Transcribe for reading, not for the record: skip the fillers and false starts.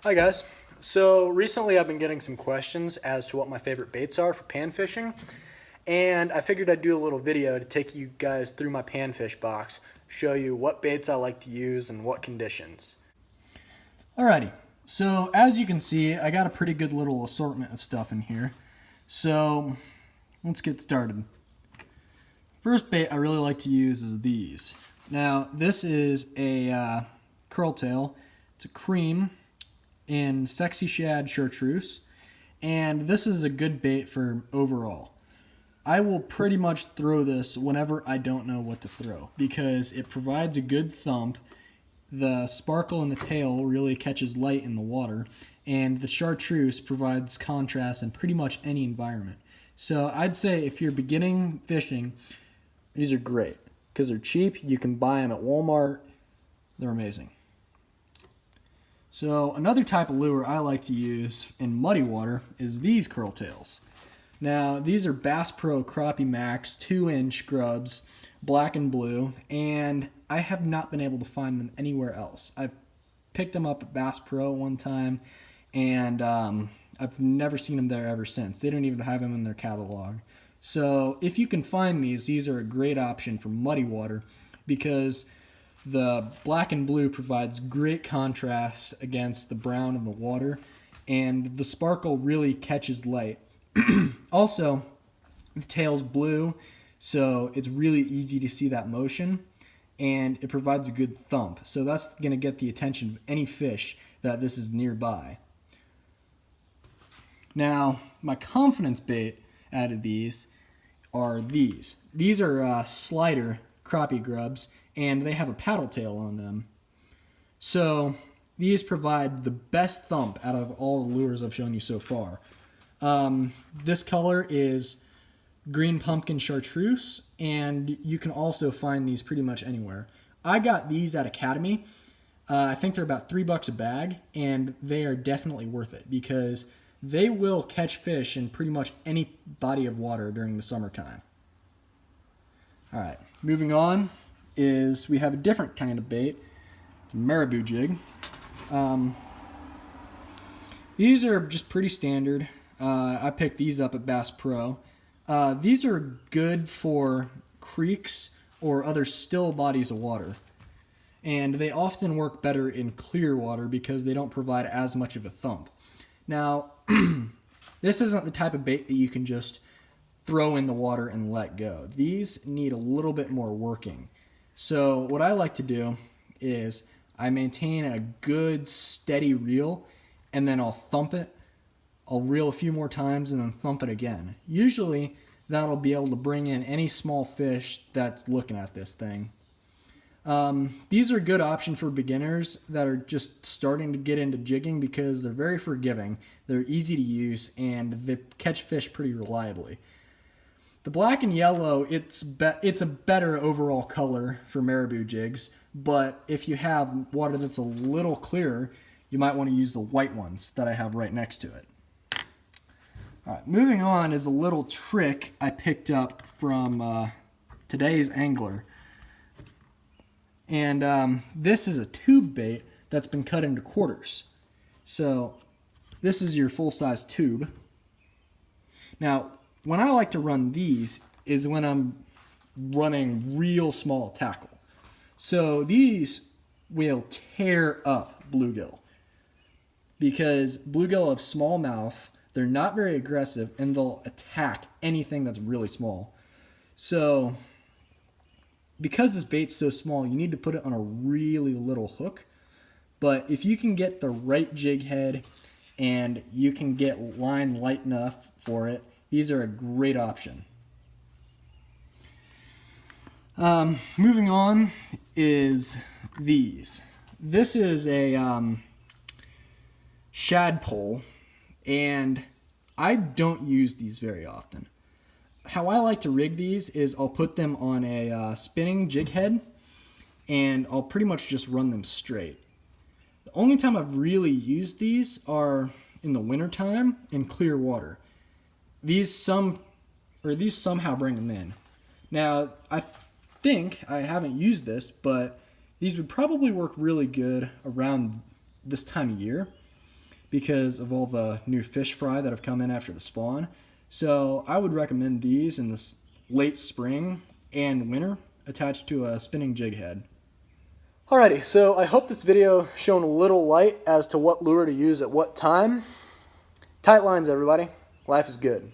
Hi guys. So recently I've been getting some questions as to what my favorite baits are for pan fishing, and I figured I'd do a little video to take you guys through my panfish box, show you what baits I like to use and what conditions. Alrighty, so as you can see, I got a pretty good little assortment of stuff in here. So let's get started. First bait I really like to use is these. Now this is a curl tail. It's a cream in Sexy Shad Chartreuse, and this is a good bait for overall. I will pretty much throw this whenever I don't know what to throw because it provides a good thump. The sparkle in the tail really catches light in the water, and the chartreuse provides contrast in pretty much any environment. So I'd say if you're beginning fishing, these are great because they're cheap. You can buy them at Walmart. They're amazing. So another type of lure I like to use in muddy water is these curl tails. Now these are Bass Pro Crappie Max 2-inch grubs, black and blue, and I have not been able to find them anywhere else. I've picked them up at Bass Pro one time, and I've never seen them there ever since. They don't even have them in their catalog. So if you can find these are a great option for muddy water because the black and blue provides great contrast against the brown in the water, and the sparkle really catches light. Also, the tail's blue, so it's really easy to see that motion, and it provides a good thump. So that's going to get the attention of any fish that this is nearby. Now, my confidence bait out of these are these. These are slider crappie grubs, and they have a paddle tail on them. So these provide the best thump out of all the lures I've shown you so far. This color is green pumpkin chartreuse, and you can also find these pretty much anywhere. I got these at Academy. I think they're about $3 a bag, and they are definitely worth it because they will catch fish in pretty much any body of water during the summertime. All right, moving on is we have a different kind of bait. It's a marabou jig. These are just pretty standard. I picked these up at Bass Pro. These are good for creeks or other still bodies of water. And they often work better in clear water because they don't provide as much of a thump. Now, this isn't the type of bait that you can just throw in the water and let go. These need a little bit more working. So what I like to do is I maintain a good steady reel, and then I'll thump it. I'll reel a few more times and then thump it again. Usually that'll be able to bring in any small fish that's looking at this thing. These are a good option for beginners that are just starting to get into jigging because they're very forgiving, they're easy to use, and they catch fish pretty reliably. The black and yellow, it's a better overall color for marabou jigs, but if you have water that's a little clearer, you might want to use the white ones that I have right next to it. All right, moving on is a little trick I picked up from today's angler. And this is a tube bait that's been cut into quarters. So this is your full-size tube. Now, when I like to run these is when I'm running real small tackle. So these will tear up bluegill because bluegill have small mouths. They're not very aggressive, and they'll attack anything that's really small. So because this bait's so small, you need to put it on a really little hook. But if you can get the right jig head and you can get line light enough for it, these are a great option. Moving on is these. This is a shad pole, and I don't use these very often. How I like to rig these is I'll put them on a spinning jig head, and I'll pretty much just run them straight. The only time I've really used these are in the wintertime in clear water. These somehow bring them in. Now, I think, I haven't used this, but these would probably work really good around this time of year. because of all the new fish fry that have come in after the spawn. So I would recommend these in the late spring and winter attached to a spinning jig head. Alrighty, so I hope this video shone a little light as to what lure to use at what time. Tight lines, everybody. Life is good.